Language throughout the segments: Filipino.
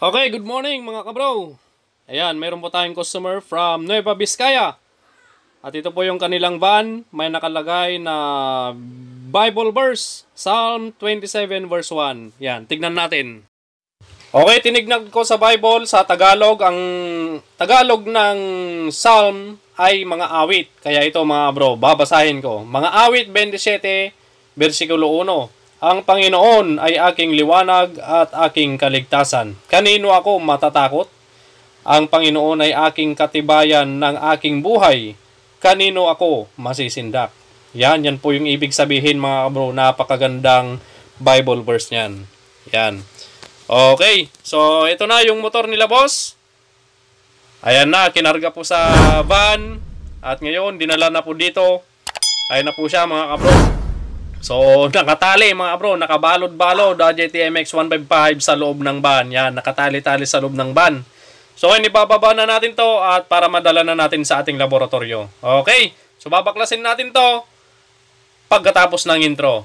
Okay, good morning mga kabro. Ayan, meron po tayong customer from Nueva Vizcaya. At ito po yung kanilang van. May nakalagay na Bible verse, Psalm 27 verse 1. Yan, tignan natin. Okay, tinignan ko sa Bible, sa Tagalog. Ang Tagalog ng Psalm ay mga awit. Kaya ito mga bro, babasahin ko. Mga awit 27, versikulo 1. Ang Panginoon ay aking liwanag at aking kaligtasan. Kanino ako matatakot? Ang Panginoon ay aking katibayan ng aking buhay. Kanino ako masisindak? Yan po yung ibig sabihin mga bro. Napakagandang Bible verse niyan. Yan. Okay, so ito na yung motor nila boss. Ayan na, kinarga po sa van. At ngayon, dinala na po dito. Ayan na po siya mga kabro. So, nakatali mga bro, nakabalod-balod JTMX 155 sa loob ng van. Yan, nakatali-tali sa loob ng van. So, ibababa na natin to at para madala na natin sa ating laboratorio. Okay, so babaklasin natin to pagkatapos ng intro.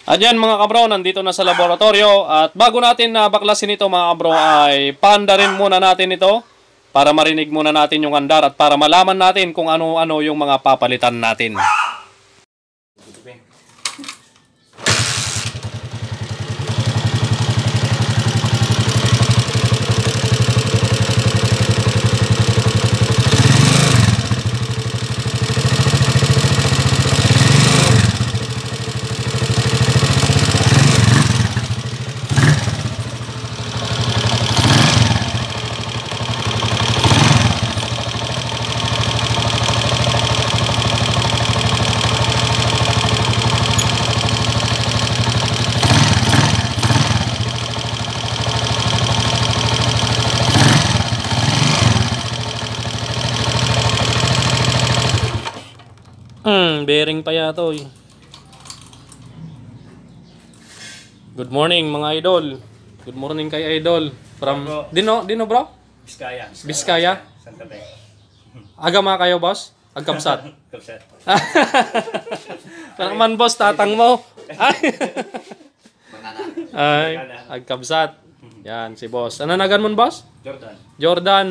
At yan mga kabro, nandito na sa laboratorio. At bago natin baklasin ito mga kabro ay paandarin muna natin ito para marinig muna natin yung andar at para malaman natin kung ano-ano yung mga papalitan natin. Bearing pa yato eh. Good morning mga idol. Good morning kay idol. From Dino bro? Vizcaya. Vizcaya? Santa Fe. Agama kayo boss? Agkapsat. Kapsat. Naman boss, tatang mo. Ay, agkapsat. Yan si boss. Ano nagan mo boss? Jordan. Jordan.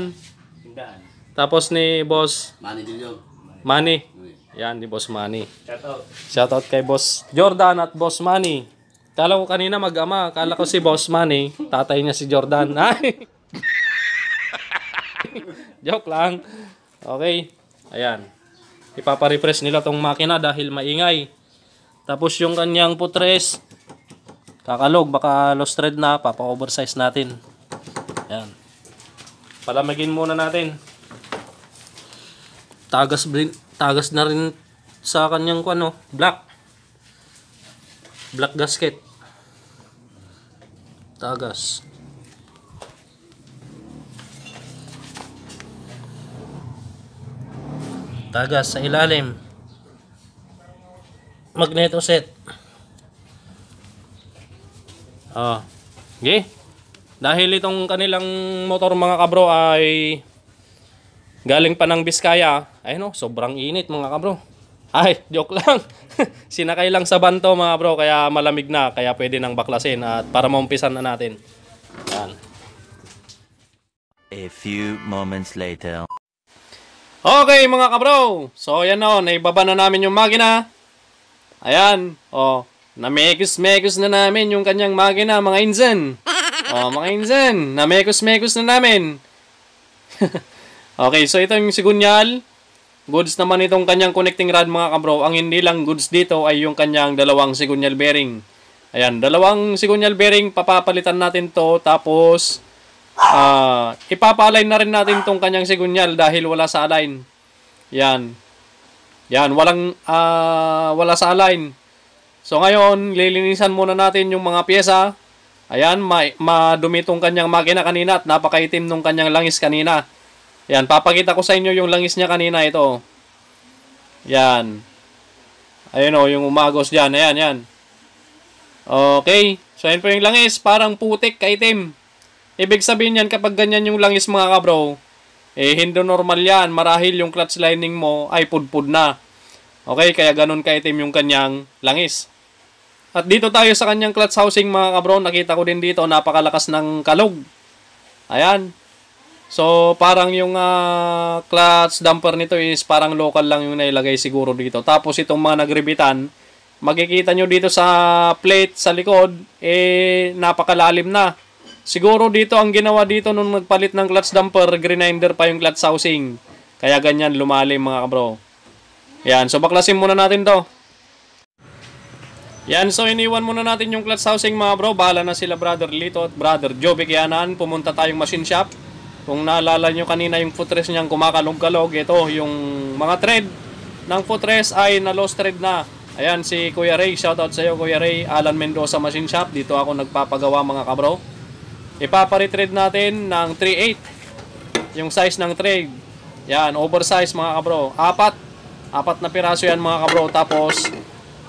Tindaan. Tapos ni boss Manny Dilio. Manny. Yan, di boss Manny. Shout out. Shoutout kay boss Jordan at boss Manny. Kala ko kanina mag-ama. Kala ko si boss Manny, tatay niya si Jordan. Ay! Joke lang. Okay. Ayan. Ipapa-refresh nila tong makina dahil maingay. Tapos yung kanyang putres, kakalog, baka lost thread na, papa-oversize natin. Ayan. Palamagin muna natin. Tagas na rin sa kanyang black gasket. Tagas. Tagas sa ilalim. Magneto set. Okay. Dahil itong kanilang motor mga kabro ay galing pa ng Vizcaya, ay no, sobrang init mga kabro. Ay, joke lang. Sinakay lang sa banto mga bro, kaya malamig na, kaya pwede nang baklasin at para maumpisan na natin. Yan. A few moments later. Okay mga kabro, so yan o, naibaba na namin yung makina. Ayan, namekos-mekos na namin yung kanyang makina mga inzen. Mga inzen, namekos-mekos na namin. Okay, so ito yung sigunyal. Goods naman itong kanyang connecting rod mga kabro. Ang hindi lang goods dito ay yung kanyang dalawang sigunyal bearing. Ayan, dalawang sigunyal bearing, papapalitan natin to. Tapos, ipapa-align na rin natin tong kanyang sigunyal dahil wala sa align. Yan. Yan, wala sa align. So ngayon, lilinisan muna natin yung mga pyesa. Ayan, madumi tong kanyang makina kanina at napakaitim nung kanyang langis kanina. Yan, papakita ko sa inyo yung langis niya kanina ito. Yan. Ayun o, yung umagos dyan. Ayan, yan. Okay. So, yan po yung langis. Parang putik, kaitim. Ibig sabihin yan, kapag ganyan yung langis mga kabro, hindi normal yan. Marahil yung clutch lining mo ay pudpud na. Okay, kaya ganun kaitim yung kanyang langis. At dito tayo sa kanyang clutch housing mga kabro. Nakita ko din dito, napakalakas ng kalog. Ayan. So, parang yung clutch damper nito is parang local lang yung nailagay siguro dito. Tapos itong mga nagribitan, makikita nyo dito sa plate sa likod, napakalalim na. Siguro dito ang ginawa dito nung nagpalit ng clutch damper, grinder pa yung clutch housing. Kaya ganyan lumalim mga kabro. Yan, so baklasin muna natin to. Yan, so iniwan muna natin yung clutch housing mga bro. Bahala na sila Brother Lito at Brother Jovic Yanan. Pumunta tayong machine shop. Kung naalala nyo kanina yung footrest niyang kumakalog-kalog, ito yung mga thread ng footrest ay na-lost thread na. Ayan si Kuya Ray, shoutout sa iyo Kuya Ray. Alan Mendoza Machine Shop, dito ako nagpapagawa mga kabro. Ipapare-thread natin ng 3/8 yung size ng thread. Yan, oversize mga kabro. Apat na piraso yan mga kabro. Tapos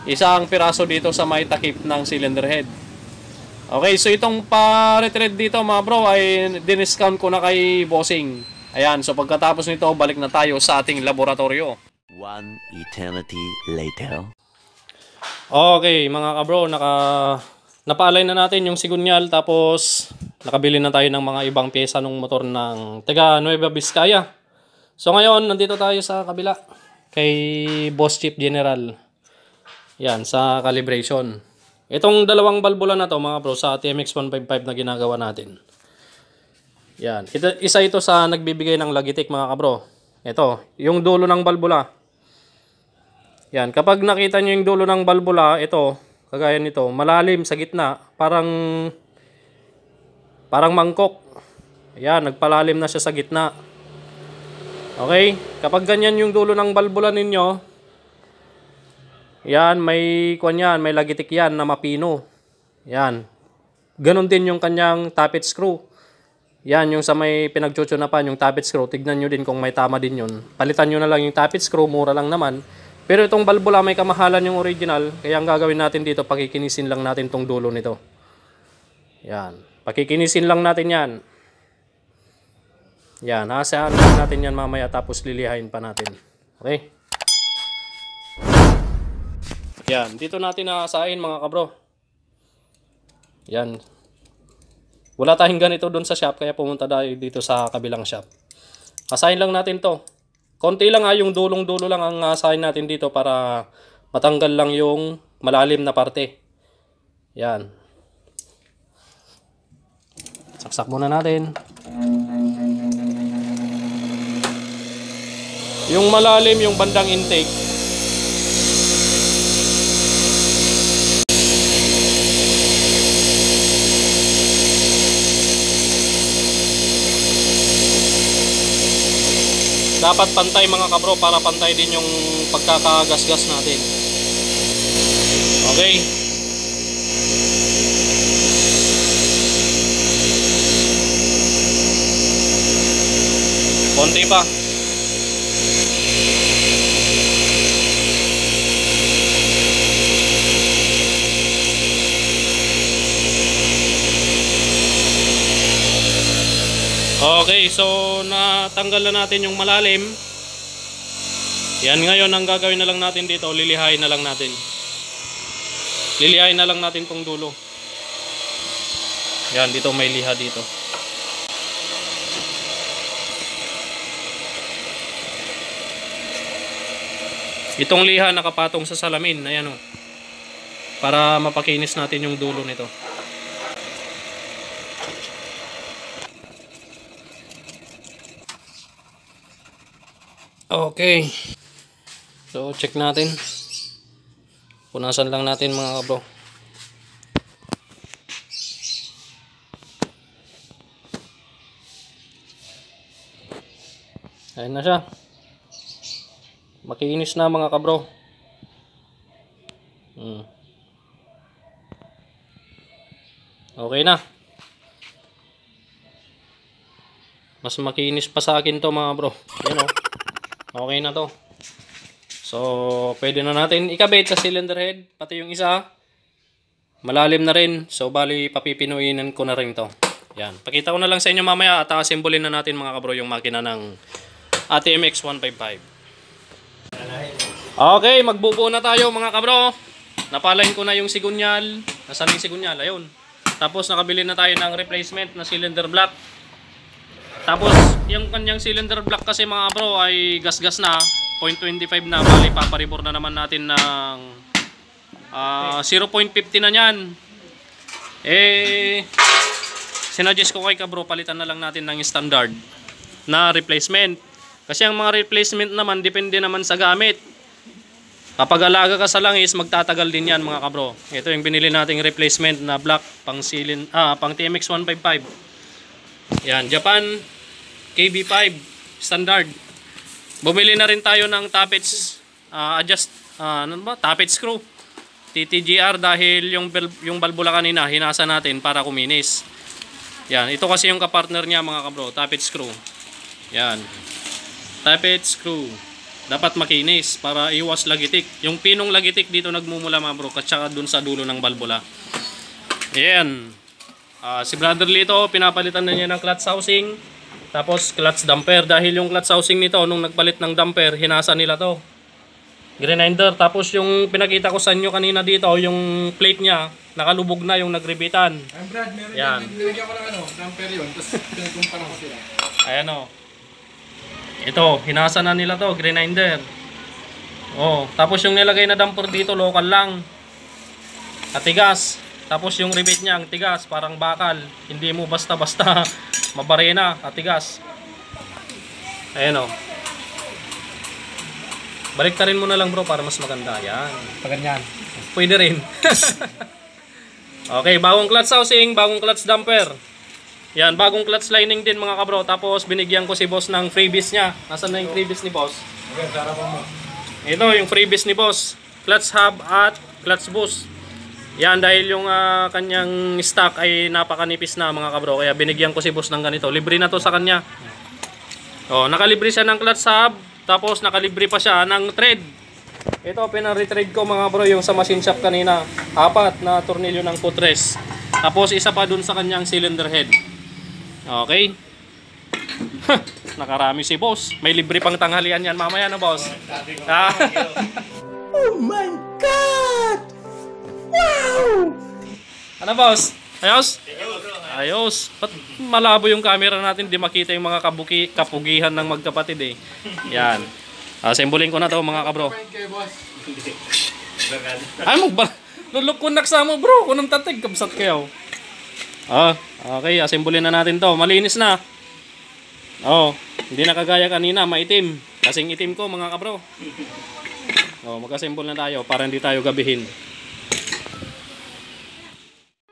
isang piraso dito sa may takip ng cylinder head. Okay, so itong pa-retread dito mga bro ay diniscount ko na kay bossing. Ayan, so pagkatapos nito, balik na tayo sa ating laboratorio. One eternity later. Okay, mga kabro, napaalay na natin yung sigunyal, tapos nakabili na tayo ng mga ibang pyesa ng motor ng taga Nueva Vizcaya. So ngayon, nandito tayo sa kabila kay Boss Chief General. Yan, sa calibration. Itong dalawang balbula na to mga bro sa TMX 155 na ginagawa natin. Yan. Isa ito sa nagbibigay ng lagitik mga kabro. Ito, yung dulo ng balbula. Yan. Kapag nakita nyo yung dulo ng balbula, ito, kagaya nito, malalim sa gitna. Parang mangkok. Yan, nagpalalim na siya sa gitna. Okay? Kapag ganyan yung dulo ng balbula ninyo, yan, may lagitik yan na mapino. Yan. Ganon din yung kanyang tappet screw. Yan, yung sa may pinagchuchunapan, yung tappet screw. Tignan nyo din kung may tama din yun. Palitan nyo na lang yung tappet screw, mura lang naman. Pero itong balbula may kamahalan yung original. Kaya ang gagawin natin dito, pakikinisin lang natin tong dulo nito. Yan. Pakikinisin lang natin yan. Yan, asahan natin yan mamaya tapos lilihain pa natin. Okay? Yan, dito natin naasahin mga kabro. Yan. Wala tayong ganito doon sa shop, kaya pumunta tayo dito sa kabilang shop. Asahin lang natin to. Konti lang yung dulong-dulo lang ang asahin natin dito para matanggal lang yung malalim na parte. Yan. Saksak muna natin. Yung malalim, yung bandang intake, dapat pantay mga kabro para pantay din yung pagkakagasgas natin. Okay. Konti pa. Okay, so natanggal na natin yung malalim. Yan, ngayon ang gagawin na lang natin dito, lilihain na lang natin. Lilihain na lang natin tong dulo. Yan, dito may liha dito. Itong liha nakapatong sa salamin, ayan o. Para mapakinis natin yung dulo nito. Okay. So, check natin. Punasan lang natin mga kabro. Ayan na siya. Makinis na mga kabro. Okay na. Mas makinis pa sa akin to mga bro. Ayan o. Okay na to. So, pwede na natin ikabit sa cylinder head. Pati yung isa, malalim na rin. So, bali, papipinuinan ko na rin to. Yan. Pakita ko na lang sa inyo mamaya at assemblin na natin mga kabro yung makina ng ATMX 155. Okay, magbubuo na tayo mga kabro. Napalain ko na yung sigunyal. Nasaan yung sigunyal? Ayun. Tapos nakabili na tayo ng replacement na cylinder block. Tapos yung kanyang cylinder block kasi mga kabro ay gas-gas na. 0.25 na. Bali, paparibor na naman natin ng 0.50 na yan. Sinuggest ko kay kabro, palitan na lang natin ng standard na replacement. Kasi ang mga replacement naman, depende naman sa gamit. Kapag alaga ka sa langis, magtatagal din yan mga kabro. Ito yung binili nating replacement na block pang TMX 155. Yan, Japan KB5 standard. Bumili na rin tayo ng tappets tappet screw TTGR dahil yung balbula kanina hinasa natin para kuminis. Yan, ito kasi yung kapartner niya mga kabro, tappet screw. Yan. Tappet screw. Dapat makinis para iwas lagitik. Yung pinong lagitik dito nagmumula mga bro, at saka dun sa dulo ng balbula. Yan. Si brotherly ito, pinapalitan na niya ng clutch housing. Tapos clutch damper. Dahil yung clutch housing nito, nung nagpalit ng damper, hinasa nila to. Grinder. Tapos yung pinakita ko sa inyo kanina dito, yung plate niya, nakalubog na yung nagribitan. Brad, meron yan. Nilagyan ko ng damper yun, tapos pinagkumpara ko sila. Ayan o. Ito, hinasa na nila to, grinder. Oh, tapos yung nilagay na damper dito, local lang. Katigas. Tapos yung rivet niya, ang tigas, parang bakal. Hindi mo basta-basta mabarena, katigas. Ayan o. Baliktarin mo na lang bro para mas maganda. Ayan. Paganyan. Pwede rin. Okay, bagong clutch housing, bagong clutch damper. Yan, bagong clutch lining din mga kabro. Tapos binigyan ko si boss ng freebies niya. Nasaan na yung freebies ni boss? Okay, sarapan mo. Ito yung freebies ni boss. Clutch hub at clutch boost. Yan, dahil yung kanyang stock ay napakanipis na mga kabro. Kaya binigyan ko si boss ng ganito. Libre na to sa kanya. Oh, nakalibre siya ng clutch hub. Tapos nakalibre pa siya ng thread. Ito, pinare-thread ko mga bro yung sa machine shop kanina. 4 na tornilyo ng putres. Tapos isa pa dun sa kanyang cylinder head. Okay. Nakarami si boss. May libre pang tanghalian yan mamaya na boss. Oh my God! Wow! Ano boss? Ayos? Ayos. Ba't malabo yung camera natin? Di makita yung mga kapugihan ng magkapatid eh. Yan. Assemblin ko na to mga kabro. Kay boss. Ay, lulok ko naksamo bro. Kunang tatig, kabsat kayo. Okay. Assemblin na natin to. Malinis na. Hindi na kagaya kanina. Maitim. Kasing itim ko mga kabro. Mag-assemble na tayo para hindi tayo gabihin.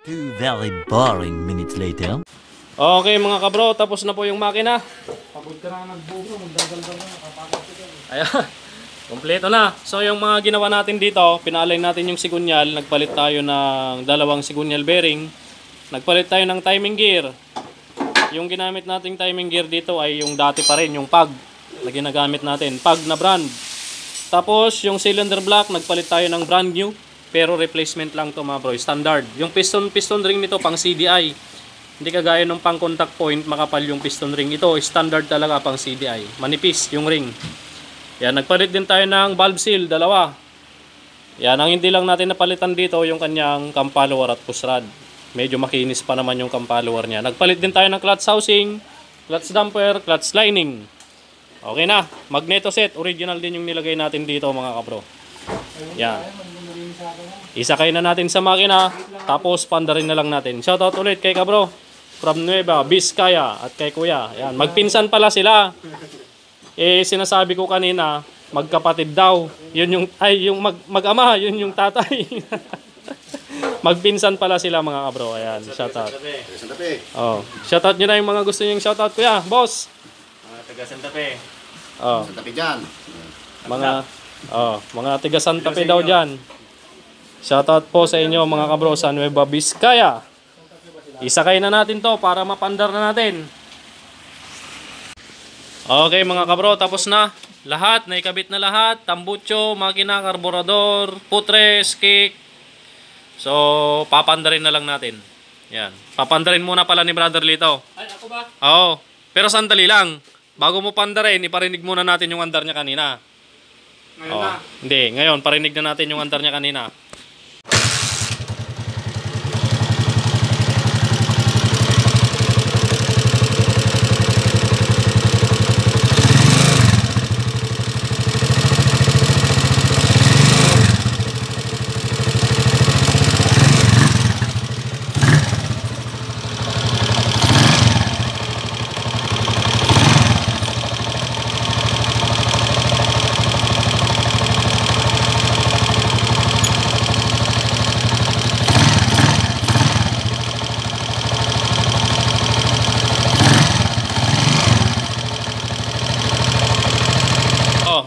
2 very boring minutes later. Okay mga kabro, tapos na po yung makina. Pagod ka na nagbubo, magdagal-dagal na, nakapagod ka. Ayan, kompleto na. So yung mga ginawa natin dito, pinaalign natin yung sigunyal. Nagpalit tayo ng dalawang sigunyal bearing. Nagpalit tayo ng timing gear. Yung ginamit nating timing gear dito ay yung dati pa rin, yung PAG na ginagamit natin, PAG na brand. Tapos yung cylinder block, nagpalit tayo ng brand new. Pero replacement lang to mga bro, standard. Yung piston ring nito pang CDI. Hindi kagaya nung pang contact point, makapal yung piston ring. Ito, standard talaga pang CDI. Manipis yung ring. Yan, nagpalit din tayo ng valve seal, dalawa. Yan, ang hindi lang natin napalitan dito, yung kanyang cam follower at push rod. Medyo makinis pa naman yung cam follower niya. Nagpalit din tayo ng clutch housing, clutch damper, clutch lining. Okay na, magneto set. Original din yung nilagay natin dito mga kabro. Yan. Isakay na natin sa makina, tapos pandarin na lang natin. Shoutout ulit kay kabro from Nueva Vizcaya at kay kuya. Yan, magpinsan pala sila. Sinasabi ko kanina, magkapatid daw. Yun yung mag-ama, yun yung tatay. Magpinsan pala sila mga kabro. Ayan, shoutout. Shoutout nyo na yung mga gusto nyo yung shoutout kuya, boss. Taga Santa Fe. Santa Fe dyan. Mga tiga Santa Fe daw dyan. Shoutout po sa inyo mga kabro sa Nueva Vizcaya. Isakay na natin to para mapandar na natin. Okay mga kabro, tapos na. Lahat, naikabit na lahat. Tambucho, makina, karburador, putres, kick. So, papandarin na lang natin. Yan. Papandarin muna pala ni Brother Lito. Ay, ako ba? Oo. Pero sandali lang. Bago mo pandarin, iparinig muna natin yung andar niya kanina. Ngayon na. Hindi, ngayon parinig na natin yung andar niya kanina.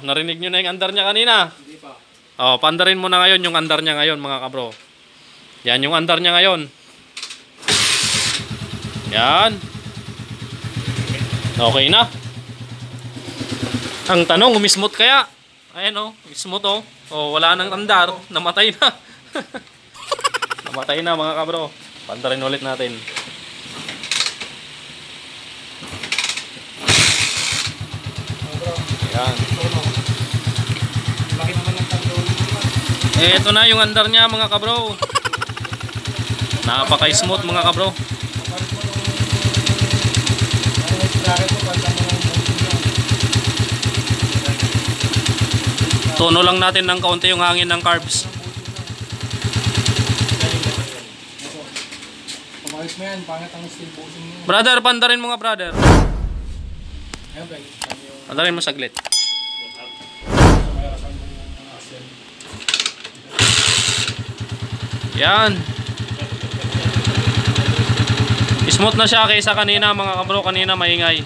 Narinig nyo na yung andar niya kanina? Hindi pa. Pandarin mo na ngayon yung andar niya ngayon, mga kabro. Yan yung andar niya ngayon. Yan. Okay na. Ang tanong, umismot kaya? Ayan ismot wala nang andar. Namatay na. Namatay na, mga kabro. Pandarin ulit natin. Yan. Laki naman ng tanto. Ito na yung andar niya, mga kabro. Napaka-smooth, mga kabro. Tono lang natin ng kaunti yung hangin ng carbs. Pag-ayos mo yan, pangit ang steel boxing mo. Brother, pandarin mo nga, brother. Ayun guys, kami yung Pandarin mo saglit. Yan. Smooth na siya kaysa kanina, mga kabro. Kanina maingay.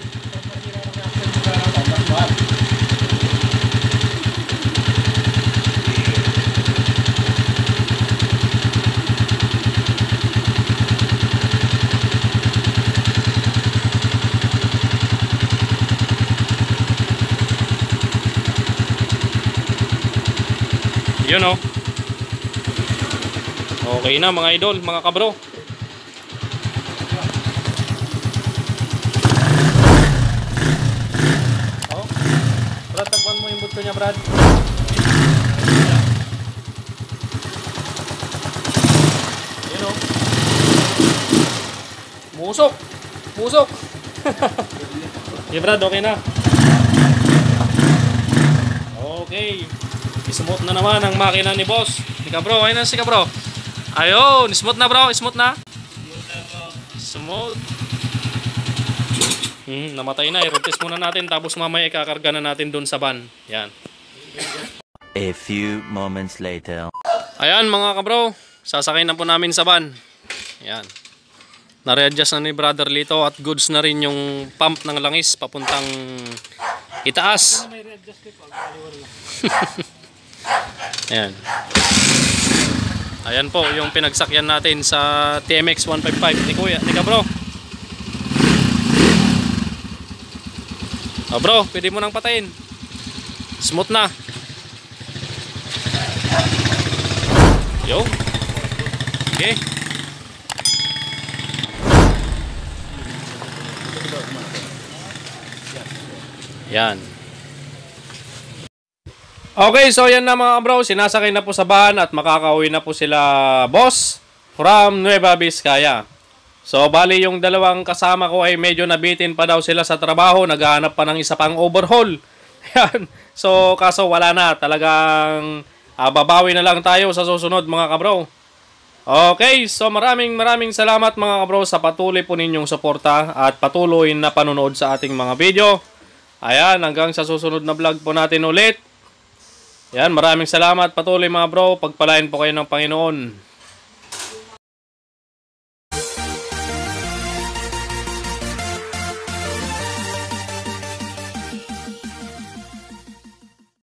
Yun okay na, mga idol, mga kabro. Brad, tagpuan mo yung buto niya, Brad. Yun Musok. Okay, Brad, okay na. Okay. Smooth na naman ang makina ni boss. Si kabro, ayun na si kabro. Ayun, smooth na bro, smooth na. Smooth. Namatay na, i-rotate muna natin tapos mamaya ikakarga na natin dun sa van. Yan. A few moments later. Ayan mga kabro, sasakay na po namin sa van. Yan. Na-readjust na ni Brother Lito at goods na rin yung pump ng langis papuntang itaas. Ayan. Ayan po yung pinagsakyan natin sa TMX 155 ni Kuya, ni Kabro. Bro, pwede mo nang patayin. Smooth na. Yo. Okay. Yan. Okay, so yan na mga bro, sinasakay na po sa van at makakauwi na po sila boss from Nueva Vizcaya. So bali yung dalawang kasama ko ay medyo nabitin pa daw sila sa trabaho, naghahanap pa ng isa pang overhaul. Yan. So kaso wala na, talagang babawi na lang tayo sa susunod mga kabro. Okay, so maraming salamat mga kabro sa patuloy po ninyong suporta at patuloy na panonood sa ating mga video. Ayan, hanggang sa susunod na vlog po natin ulit. Yan, maraming salamat patuloy mga bro. Pagpalain po kayo ng Panginoon.